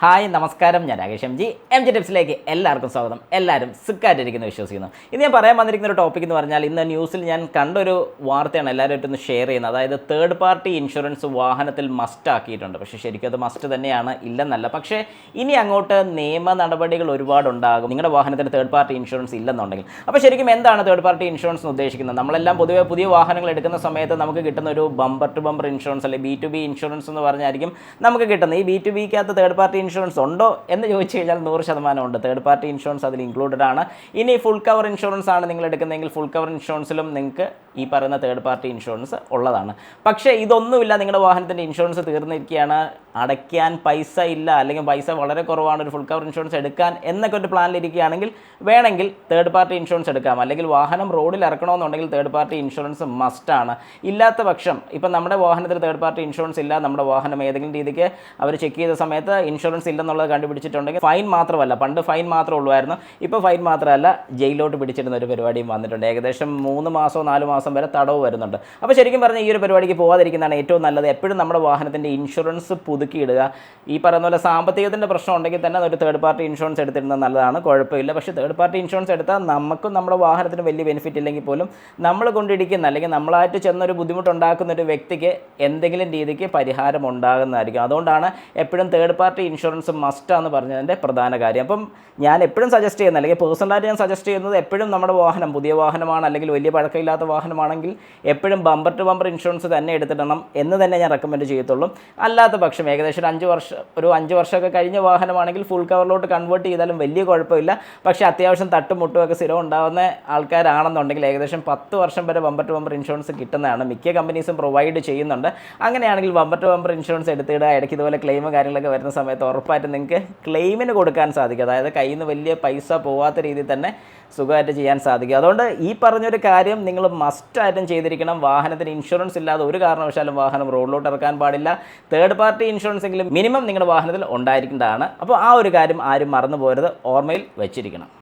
Hi നമസ്കാരം, ഞാൻ Rakesh M G ടിപ്സിലേക്ക് എല്ലാവർക്കും സ്വാഗതം. എല്ലാവരും സുഖമായിട്ടിരിക്കുന്നു വിശ്വസിക്കുന്നു. ഇന്ന് ഞാൻ പറയാൻ വന്നിരിക്കുന്ന ഒരു ടോപ്പിക് എന്ന് പറഞ്ഞാൽ, ഇന്ന് ന്യൂസിൽ ഞാൻ കണ്ടൊരു വാർത്തയാണ് എല്ലാവരും ഒന്ന് ഷെയർ ചെയ്യുന്നത്. അതായത് തേർഡ് പാർട്ടി ഇൻഷുറൻസ് വാഹനത്തിൽ മസ്റ്റ് ആക്കിയിട്ടുണ്ട്. പക്ഷേ ശരിക്കും അത് മസ്റ്റ് തന്നെയാണ്, ഇല്ലെന്നല്ല. പക്ഷേ ഇനി അങ്ങോട്ട് നിയമ നടപടികൾ ഒരുപാടുണ്ടാകും നിങ്ങളുടെ വാഹനത്തിന് തേർഡ് പാർട്ടി ഇൻഷുറൻസ് ഇല്ലെന്നുണ്ടെങ്കിൽ. അപ്പോൾ ശരിക്കും എന്താണ് തേർഡ് പാർട്ടി ഇൻഷുറൻസ് എന്ന് ഉദ്ദേശിക്കുന്നത്? നമ്മളെല്ലാം പൊതുവെ പുതിയ വാഹനങ്ങൾ എടുക്കുന്ന സമയത്ത് നമുക്ക് കിട്ടുന്ന ഒരു ബമ്പർ ടു ബമ്പർ ഇൻഷുറൻസ്, അല്ലെങ്കിൽ B2B ഇൻഷുറൻസ് എന്ന് പറഞ്ഞായിരിക്കും നമുക്ക് കിട്ടുന്നത്. ഈ B2Bക്കകത്ത് തേർഡ് പാർട്ടി ഇൻഷുറൻസ് ഉണ്ടോ എന്ന് ചോദിച്ചു കഴിഞ്ഞാൽ 100% ഉണ്ട്. തേർഡ് പാർട്ടി ഇൻഷുറൻസ് അതിൽ ഇൻക്ലൂഡഡ് ആണ്. ഇനി ഫുൾ കവർ ഇൻഷുറൻസ് ആണ് നിങ്ങൾ എടുക്കുന്നതെങ്കിൽ ഫുൾ കവർ ഇൻഷുറൻസിലും നിങ്ങൾക്ക് ഈ പറയുന്ന തേർഡ് പാർട്ടി ഇൻഷുറൻസ് ഉള്ളതാണ്. പക്ഷേ ഇതൊന്നുമില്ല, നിങ്ങളുടെ വാഹനത്തിൻ്റെ ഇൻഷുറൻസ് തീർന്നിരിക്കുകയാണ്, അടയ്ക്കാൻ പൈസ ഇല്ല, അല്ലെങ്കിൽ പൈസ വളരെ കുറവാണ് ഒരു ഫുൾ കവർ ഇൻഷുറൻസ് എടുക്കാൻ എന്നൊക്കെ ഒരു പ്ലാനിലിരിക്കുകയാണെങ്കിൽ വേണമെങ്കിൽ തേർഡ് പാർട്ടി ഇൻഷുറൻസ് എടുക്കാം. അല്ലെങ്കിൽ വാഹനം റോഡിൽ ഇറക്കണമെന്നുണ്ടെങ്കിൽ തേർഡ് പാർട്ടി ഇൻഷുറൻസ് മസ്റ്റാണ്. ഇല്ലാത്ത പക്ഷം ഇപ്പം നമ്മുടെ വാഹനത്തിൽ തേർഡ് പാർട്ടി ഇൻഷുറൻസ് ഇല്ല, നമ്മുടെ വാഹനം ഏതെങ്കിലും രീതിക്ക് അവർ ചെക്ക് ചെയ്ത സമയത്ത് ഇൻഷുറൻസ് ഇല്ലെന്നുള്ളത് കണ്ടുപിടിച്ചിട്ടുണ്ടെങ്കിൽ ഫൈൻ മാത്രമല്ല, പണ്ട് ഫൈൻ മാത്രമേ ഉള്ളൂ, ഇപ്പോൾ ഫൈൻ മാത്രമല്ല ജയിലോട്ട് പിടിച്ചിരുന്ന ഒരു പരിപാടിയും വന്നിട്ടുണ്ട്. ഏകദേശം 3 മാസമോ 4 മാസം വരെ തടവ് വരുന്നുണ്ട്. അപ്പോൾ ശരിക്കും പറഞ്ഞാൽ ഈ ഒരു പരിപാടിക്ക് പോകാതിരിക്കുന്നതാണ് ഏറ്റവും നല്ലത്. എപ്പോഴും നമ്മുടെ വാഹനത്തിൻ്റെ ഇൻഷുറൻസ് പുതുക്കിയിടുക. ഈ പറയുന്ന പോലെ സാമ്പത്തികത്തിൻ്റെ പ്രശ്നം ഉണ്ടെങ്കിൽ തന്നെ ഒരു തേർഡ് പാർട്ടി ഇൻഷുറൻസ് എടുത്തിരുന്നത് നല്ലതാണ്, കുഴപ്പമില്ല. പക്ഷേ തേർഡ് പാർട്ടി ഇൻഷുറൻസ് എടുത്താൽ നമുക്കും നമ്മുടെ വാഹനത്തിന് വലിയ ബെനിഫിറ്റ് ഇല്ലെങ്കിൽ പോലും നമ്മൾ കൊണ്ടിരിക്കുന്ന, അല്ലെങ്കിൽ നമ്മളായിട്ട് ചെന്നൊരു ബുദ്ധിമുട്ടുണ്ടാക്കുന്ന ഒരു വ്യക്തിക്ക് എന്തെങ്കിലും രീതിക്ക് പരിഹാരം ഉണ്ടാകുന്നതായിരിക്കും. അതുകൊണ്ടാണ് എപ്പോഴും തേർഡ് പാർട്ടി ഇൻഷുറൻസ് മസ്റ്റാന്ന് പറഞ്ഞതിൻ്റെ പ്രധാന കാര്യം. അപ്പം ഞാൻ എപ്പോഴും സജസ്റ്റ് ചെയ്യുന്നത്, അല്ലെങ്കിൽ പേഴ്സണലായിട്ട് ഞാൻ സജസ്റ്റ് ചെയ്യുന്നത്, എപ്പോഴും നമ്മുടെ വാഹനം പുതിയ വാഹനമാണ് അല്ലെങ്കിൽ വലിയ പഴക്കമില്ലാത്ത വാഹനമാണെങ്കിൽ എപ്പോഴും ബമ്പർ ടു ബമ്പർ ഇൻഷുറൻസ് തന്നെ എടുത്തിടണം എന്ന് തന്നെ ഞാൻ റെക്കമെൻഡ് ചെയ്യത്തുള്ളൂ. അല്ലാത്ത പക്ഷം ഏകദേശം ഒരു 5 വർഷമൊക്കെ കഴിഞ്ഞ വാഹനമാണെങ്കിൽ ഫുൾ കവറിലോട്ട് കൺവേർട്ട് ചെയ്താലും വലിയ കുഴപ്പമില്ല. പക്ഷേ അത്യാവശ്യം തട്ടും മുട്ടുമൊക്കെ സ്ഥിരം ഉണ്ടാകുന്ന ആൾക്കാരാണെന്നുണ്ടെങ്കിൽ ഏകദേശം 10 വർഷം വരെ ബമ്പർ ടു ബമ്പർ ഇൻഷുറൻസ് കിട്ടുന്നതാണ്. മിക്ക കമ്പനീസും പ്രൊവൈഡ് ചെയ്യുന്നുണ്ട്. അങ്ങനെയാണെങ്കിൽ ബമ്പർ ടു ബമ്പർ ഇൻഷുറൻസ് എടുത്തിടുക. ഇടയ്ക്ക് ഇതുപോലെ ക്ലെയിമും കാര്യങ്ങളൊക്കെ വരുന്ന സമയത്ത് ഉറപ്പായിട്ട് നിങ്ങൾക്ക് ക്ലെയിമിന് കൊടുക്കാൻ സാധിക്കും. അതായത് കയ്യിൽ നിന്ന് വലിയ പൈസ പോകാത്ത രീതിയിൽ തന്നെ സുഖമായിട്ട് ചെയ്യാൻ സാധിക്കും. അതുകൊണ്ട് ഈ പറഞ്ഞൊരു കാര്യം നിങ്ങൾ മസ്റ്റായിട്ടും ചെയ്തിരിക്കണം. വാഹനത്തിന് ഇൻഷുറൻസ് ഇല്ലാതെ ഒരു കാരണവശാലും വാഹനം റോഡിലോട്ട് ഇറക്കാൻ പാടില്ല. തേർഡ് പാർട്ടി ഇൻഷുറൻസ് എങ്കിലും മിനിമം നിങ്ങളുടെ വാഹനത്തിൽ ഉണ്ടായിരിക്കേണ്ടതാണ്. അപ്പോൾ ആ ഒരു കാര്യം ആരും മറന്നു പോകരുത്, ഓർമ്മയിൽ വെച്ചിരിക്കണം.